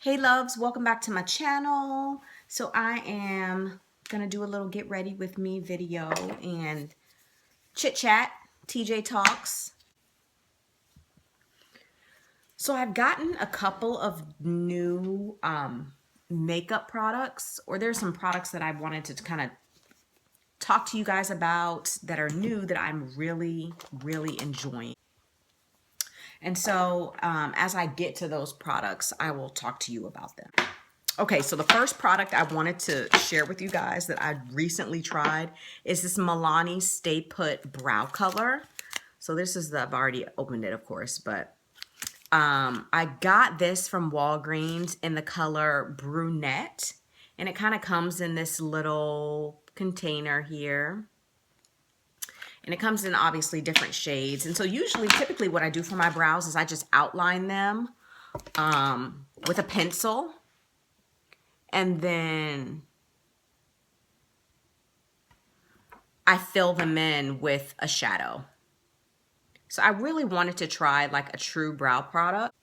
Hey loves, welcome back to my channel. So I am gonna do a little get ready with me video and chit chat, TJ talks. So I've gotten a couple of new makeup products, or there's some products that I wanted to kind of talk to you guys about that are new that I'm really enjoying. And so as I get to those products, I will talk to you about them. Okay, so the first product I wanted to share with you guys that I recently tried is this Milani Stay Put Brow Color. So this is I've already opened it, of course, but I got this from Walgreens in the color Brunette. And it kind of comes in this little container here. And it comes in obviously different shades. And so typically what I do for my brows is I just outline them with a pencil. And then I fill them in with a shadow. So I really wanted to try like a true brow product.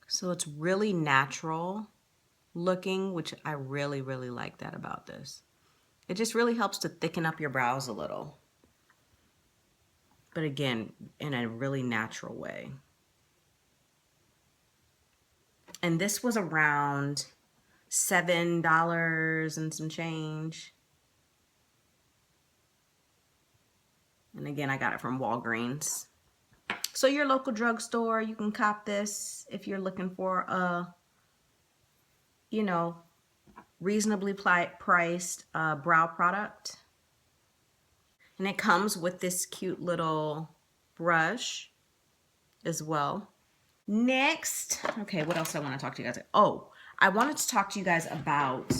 So it's really natural looking, which I really like that about this. It just really helps to thicken up your brows a little. But again, in a really natural way. And this was around $7 and some change. And again, I got it from Walgreens. So your local drugstore, you can cop this if you're looking for a, reasonably priced brow product. And it comes with this cute little brush as well. Next, okay, what else I want to talk to you guys about? Oh, I wanted to talk to you guys about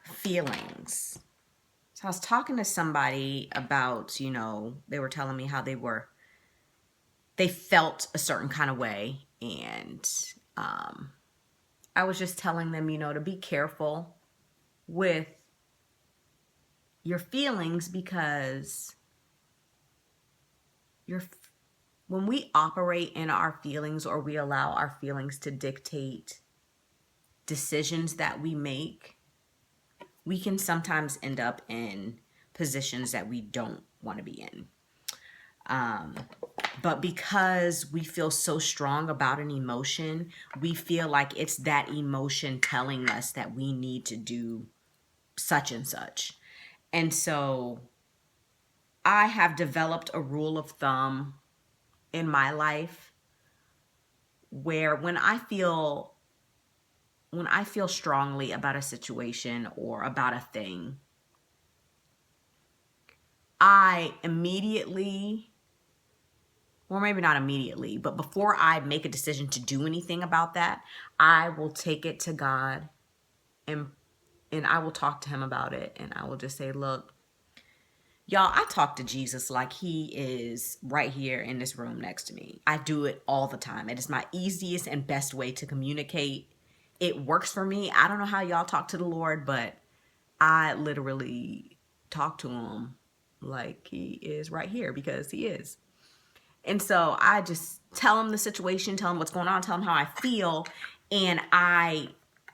feelings. So I was talking to somebody about, they were telling me how they felt a certain kind of way. And I was just telling them, to be careful with your feelings, because when we operate in our feelings, or we allow our feelings to dictate decisions that we make, we can sometimes end up in positions that we don't want to be in. But because we feel so strong about an emotion, we feel like it's that emotion telling us that we need to do such and such. And so I have developed a rule of thumb in my life where when I feel strongly about a situation or about a thing, I immediately, or maybe not immediately, but before I make a decision to do anything about that, I will take it to God and I will talk to him about it. And I will just say, look, y'all, I talk to Jesus like he is right here in this room next to me. I do it all the time. It is my easiest and best way to communicate. It works for me. I don't know how y'all talk to the Lord, but I literally talk to him like he is right here, because he is. And so I just tell him the situation, tell him what's going on, tell him how I feel, and I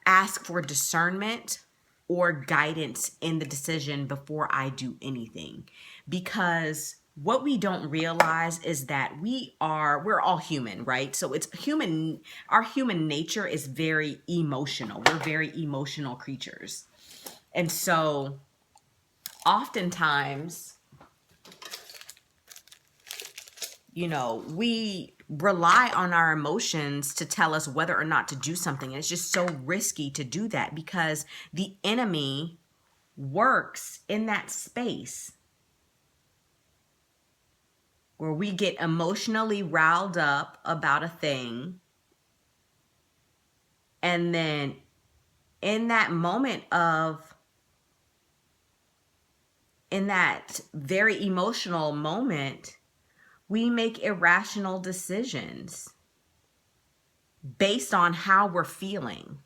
ask for discernment or guidance in the decision before I do anything. Because what we don't realize is that we're all human, right? So it's human, our human nature is very emotional. We're very emotional creatures. And so oftentimes, we rely on our emotions to tell us whether or not to do something. And it's just so risky to do that, because the enemy works in that space where we get emotionally riled up about a thing. And then in that very emotional moment, we make irrational decisions based on how we're feeling.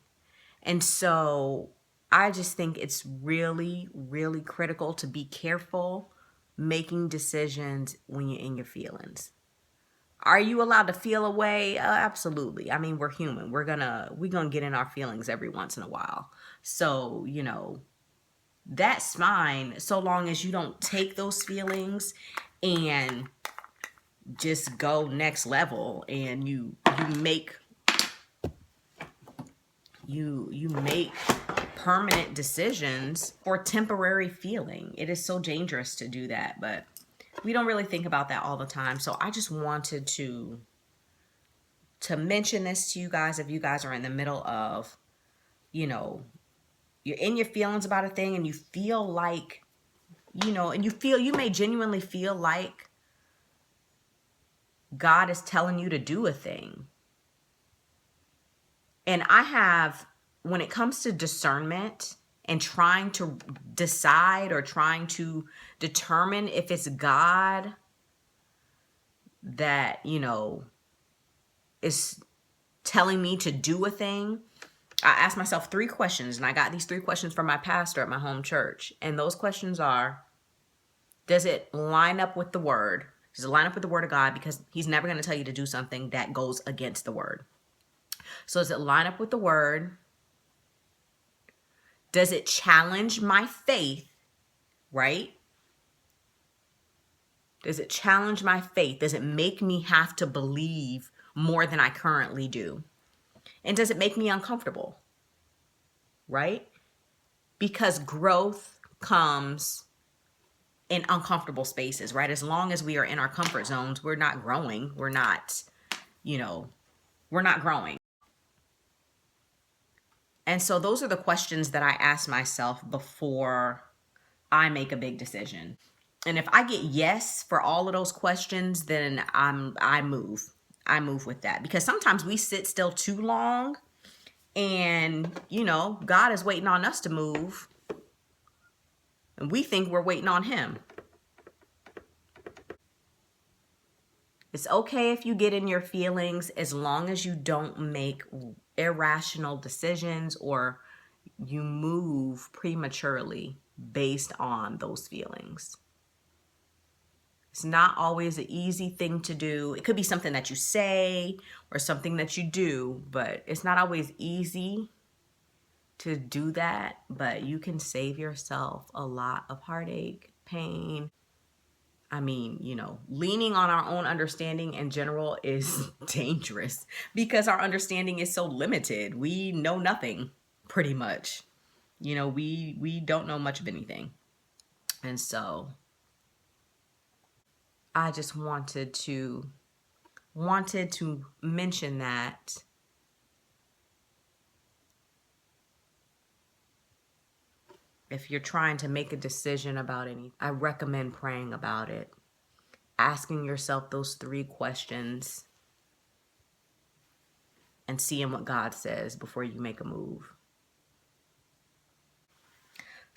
And so I just think it's really, really critical to be careful making decisions when you're in your feelings. Are you allowed to feel a way? Absolutely. I mean, we're human. We're gonna get in our feelings every once in a while. So, that's fine so long as you don't take those feelings and just go next level and you make permanent decisions for temporary feeling. It is so dangerous to do that, but we don't really think about that all the time. So I just wanted to mention this to you guys. If you guys are in the middle of, you're in your feelings about a thing and you feel like, and you may genuinely feel like God is telling you to do a thing. And when it comes to discernment and trying to decide or trying to determine if it's God that, is telling me to do a thing, I ask myself 3 questions, and I got these 3 questions from my pastor at my home church. And those questions are, does it line up with the word? Does it line up with the word of God? Because he's never going to tell you to do something that goes against the word. So does it line up with the word? Does it challenge my faith, right? Does it challenge my faith? Does it make me have to believe more than I currently do? And does it make me uncomfortable, right? Because growth comes in uncomfortable spaces, right? As long as we are in our comfort zones, we're not growing. We're not growing. And so those are the questions that I ask myself before I make a big decision. And if I get yes for all of those questions, then I move. I move with that, because sometimes we sit still too long and, God is waiting on us to move and we think we're waiting on him. It's okay if you get in your feelings as long as you don't make irrational decisions or you move prematurely based on those feelings. It's not always an easy thing to do. It could be something that you say or something that you do, but it's not always easy to do that. But you can save yourself a lot of heartache, pain. I mean, leaning on our own understanding in general is dangerous because our understanding is so limited. We know nothing, pretty much. We don't know much of anything. And so I just wanted to mention that if you're trying to make a decision about anything, I recommend praying about it, asking yourself those 3 questions and seeing what God says before you make a move.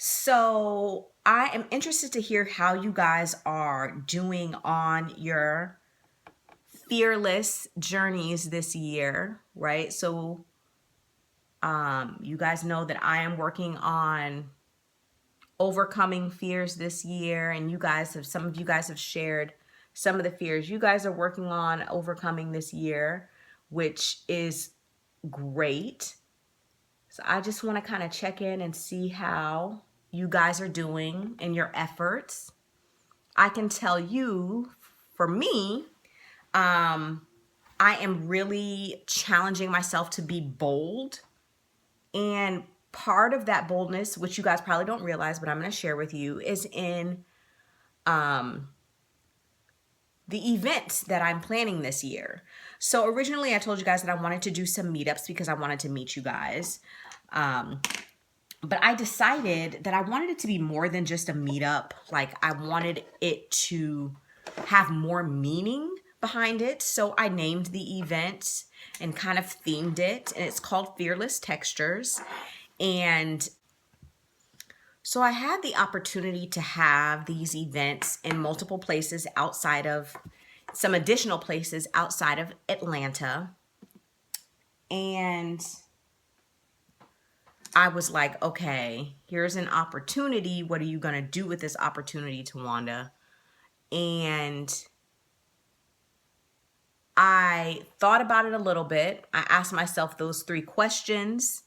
So I am interested to hear how you guys are doing on your fearless journeys this year, right? So you guys know that I am working on overcoming fears this year, and some of you guys have shared some of the fears you guys are working on overcoming this year, which is great. So I just want to kind of check in and see how you guys are doing in your efforts. I can tell you, for me, I am really challenging myself to be bold. And part of that boldness, which you guys probably don't realize, but I'm going to share with you, is in the events that I'm planning this year. So originally I told you guys that I wanted to do some meetups because I wanted to meet you guys. But I decided that I wanted it to be more than just a meetup. Like, I wanted it to have more meaning behind it. So I named the event and kind of themed it, and it's called Fearless Textures. And so I had the opportunity to have these events in multiple places outside of, some additional places outside of Atlanta. And I was like, okay, here's an opportunity. What are you going to do with this opportunity, Tawanda? And I thought about it a little bit. I asked myself those 3 questions.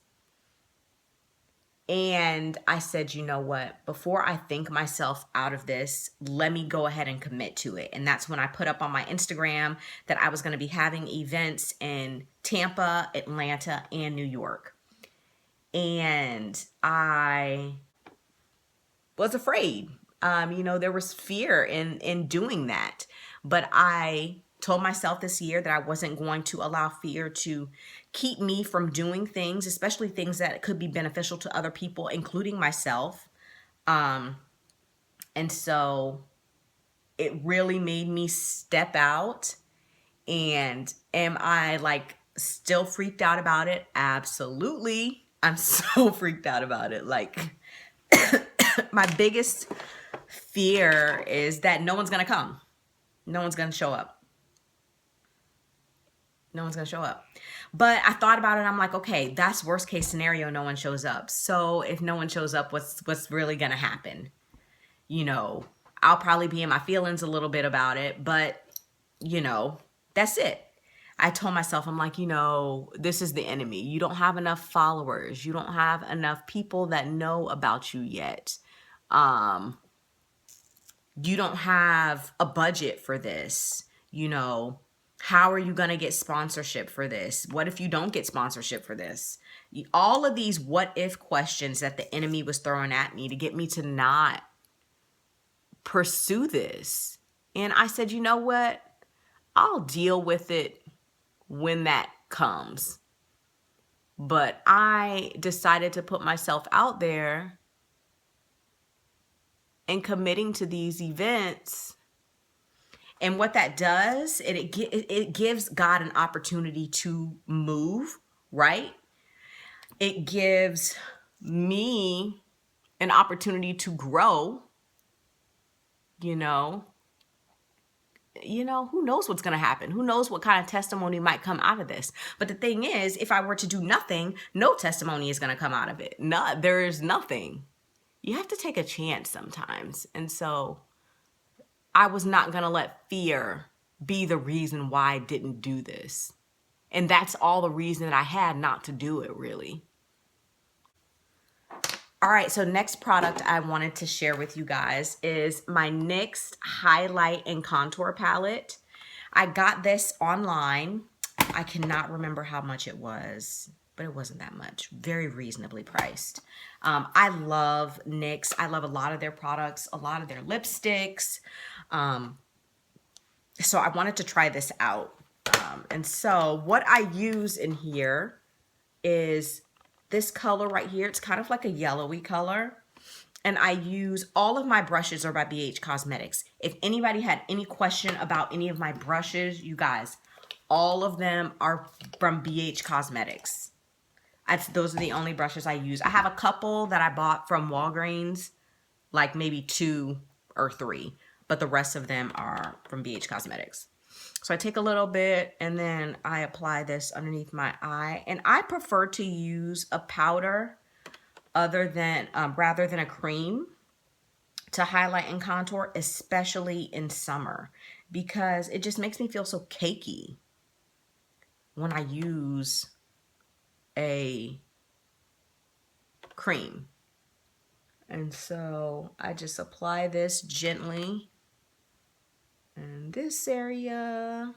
And I said, you know what? Before I think myself out of this, let me go ahead and commit to it. And that's when I put up on my Instagram that I was going to be having events in Tampa, Atlanta, and New York. And I was afraid. There was fear in doing that. But I told myself this year that I wasn't going to allow fear to keep me from doing things, especially things that could be beneficial to other people, including myself. And so it really made me step out. And am I like still freaked out about it? Absolutely. I'm so freaked out about it. Like my biggest fear is that no one's going to come. No one's going to show up. No one's going to show up. But I thought about it. I'm like, okay, that's worst case scenario. No one shows up. So if no one shows up, what's really going to happen? I'll probably be in my feelings a little bit about it, but that's it. I told myself, I'm like, this is the enemy. You don't have enough followers. You don't have enough people that know about you yet. You don't have a budget for this. How are you going to get sponsorship for this? What if you don't get sponsorship for this? All of these what if questions that the enemy was throwing at me to get me to not pursue this. And I said, you know what? I'll deal with it when that comes. But I decided to put myself out there and committing to these events. And what that does, it gives God an opportunity to move, right? It gives me an opportunity to grow, who knows what's going to happen? Who knows what kind of testimony might come out of this? But the thing is, if I were to do nothing, no testimony is going to come out of it. There's nothing. You have to take a chance sometimes. And so I was not going to let fear be the reason why I didn't do this. And that's all the reason that I had not to do it, really. All right, so next product I wanted to share with you guys is my NYX Highlight and Contour Palette. I got this online. I cannot remember how much it was, but it wasn't that much. Very reasonably priced. I love NYX. I love a lot of their products, a lot of their lipsticks. So I wanted to try this out. And so what I use in here is this color right here. It's kind of like a yellowy color. And I use all of my brushes are by BH Cosmetics. If anybody had any question about any of my brushes, you guys, all of them are from BH Cosmetics. Those are the only brushes I use. I have a couple that I bought from Walgreens, like maybe 2 or 3, but the rest of them are from BH Cosmetics. So I take a little bit and then I apply this underneath my eye. And I prefer to use a powder rather than a cream to highlight and contour, especially in summer, because it just makes me feel so cakey when I use a cream. And so I just apply this gently in this area.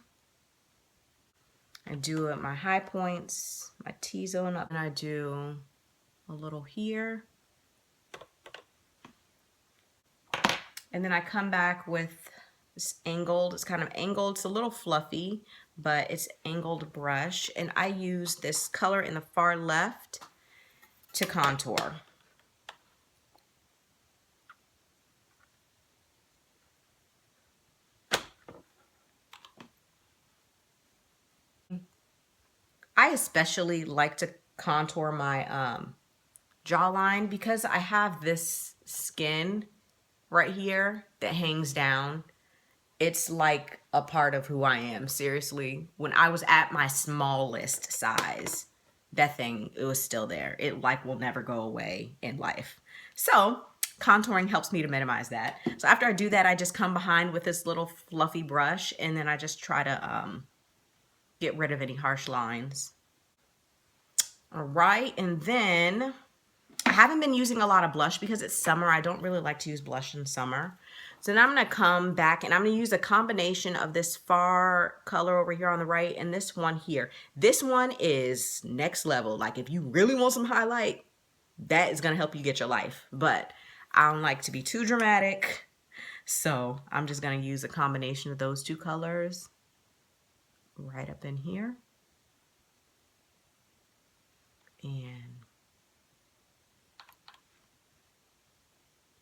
I do at my high points, my T-zone up, and I do a little here. And then I come back with this angled, it's kind of angled, it's a little fluffy, but it's angled brush. And I use this color in the far left to contour. I especially like to contour my jawline because I have this skin right here that hangs down, It's like a part of who I am. Seriously, when I was at my smallest size, that thing, it was still there. It like will never go away in life. So contouring helps me to minimize that. So after I do that, I just come behind with this little fluffy brush, and then I just try to get rid of any harsh lines. All right, and then I haven't been using a lot of blush because it's summer. I don't really like to use blush in summer. So now I'm going to come back and I'm going to use a combination of this far color over here on the right and this one here. This one is next level. Like if you really want some highlight, that is going to help you get your life. But I don't like to be too dramatic. So I'm just going to use a combination of those two colors right up in here. And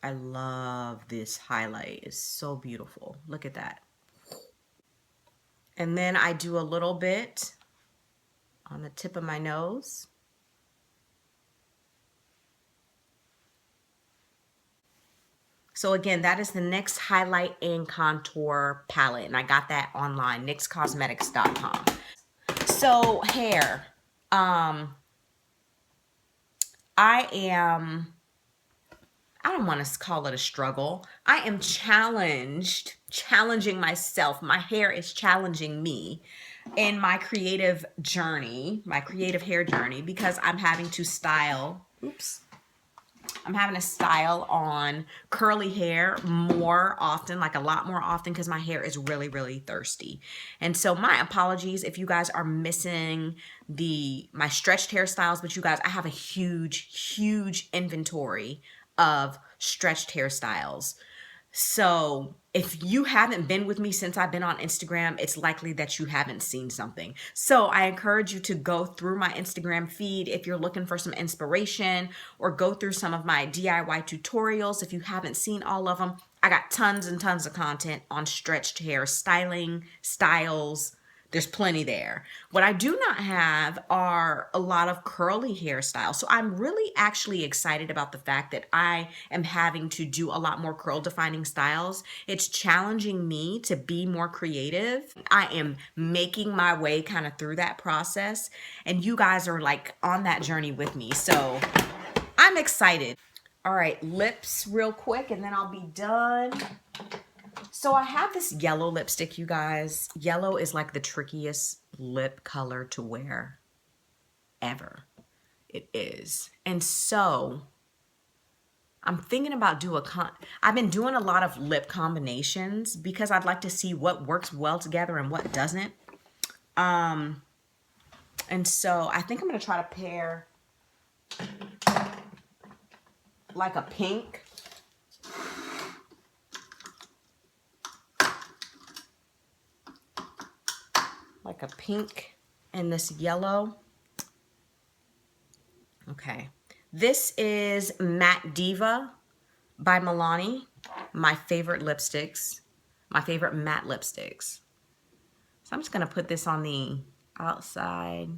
I love this highlight. It's so beautiful. Look at that. And then I do a little bit on the tip of my nose. So again, that is the NYX Highlight and Contour Palette. And I got that online, nyxcosmetics.com. So hair. I don't want to call it a struggle. I am challenging myself. My hair is challenging me in my creative journey, my creative hair journey, because I'm having to style, I'm having to style on curly hair more often, like a lot more often, because my hair is really, really thirsty. And so my apologies if you guys are missing my stretched hairstyles, but you guys, I have a huge inventory of stretched hairstyles. So if you haven't been with me since I've been on Instagram, it's likely that you haven't seen something. So I encourage you to go through my Instagram feed if you're looking for some inspiration, or go through some of my DIY tutorials if you haven't seen all of them. I got tons and tons of content on stretched hair styling, styles. There's plenty there. What I do not have are a lot of curly hairstyles. So I'm really actually excited about the fact that I am having to do a lot more curl defining styles. It's challenging me to be more creative. I am making my way kind of through that process, and you guys are like on that journey with me. So I'm excited. All right, lips real quick and then I'll be done. So I have this yellow lipstick, you guys. Yellow is like the trickiest lip color to wear ever. It is. And so I'm thinking about I've been doing a lot of lip combinations because I'd like to see what works well together and what doesn't. And so I think I'm going to try to pair like a pink and this yellow. Okay. This is Matte Diva by Milani. My favorite lipsticks. My favorite matte lipsticks. So I'm just going to put this on the outside.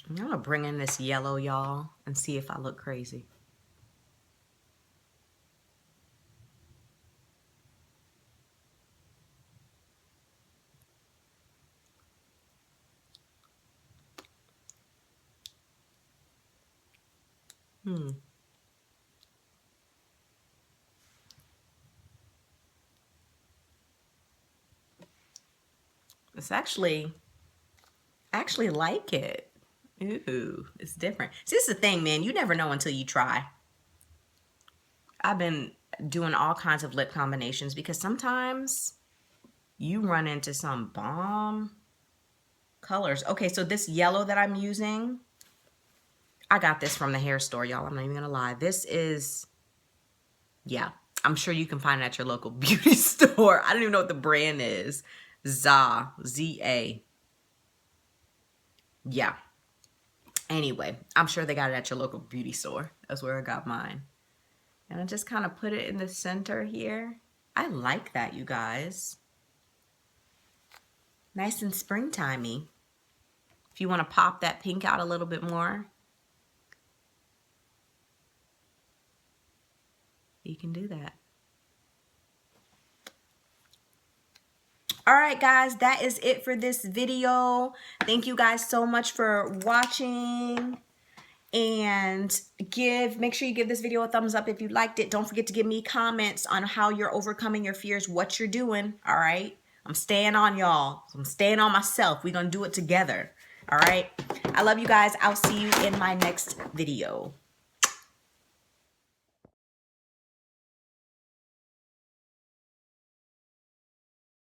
I'm going to bring in this yellow, y'all, and see if I look crazy. It's I actually like it. Ooh, it's different. See, this is the thing, man. You never know until you try. I've been doing all kinds of lip combinations because sometimes you run into some bomb colors. Okay, so this yellow that I'm using, I got this from the hair store, y'all. I'm not even gonna lie. This is, yeah, I'm sure you can find it at your local beauty store. I don't even know what the brand is. Z-A. Yeah. Anyway, I'm sure they got it at your local beauty store. That's where I got mine. And I just kind of put it in the center here. I like that, you guys. Nice and springtimey. If you want to pop that pink out a little bit more, you can do that. All right, guys, that is it for this video. Thank you guys so much for watching. And make sure you give this video a thumbs up if you liked it. Don't forget to give me comments on how you're overcoming your fears, what you're doing. All right. I'm staying on y'all. I'm staying on myself. We're going to do it together. All right. I love you guys. I'll see you in my next video.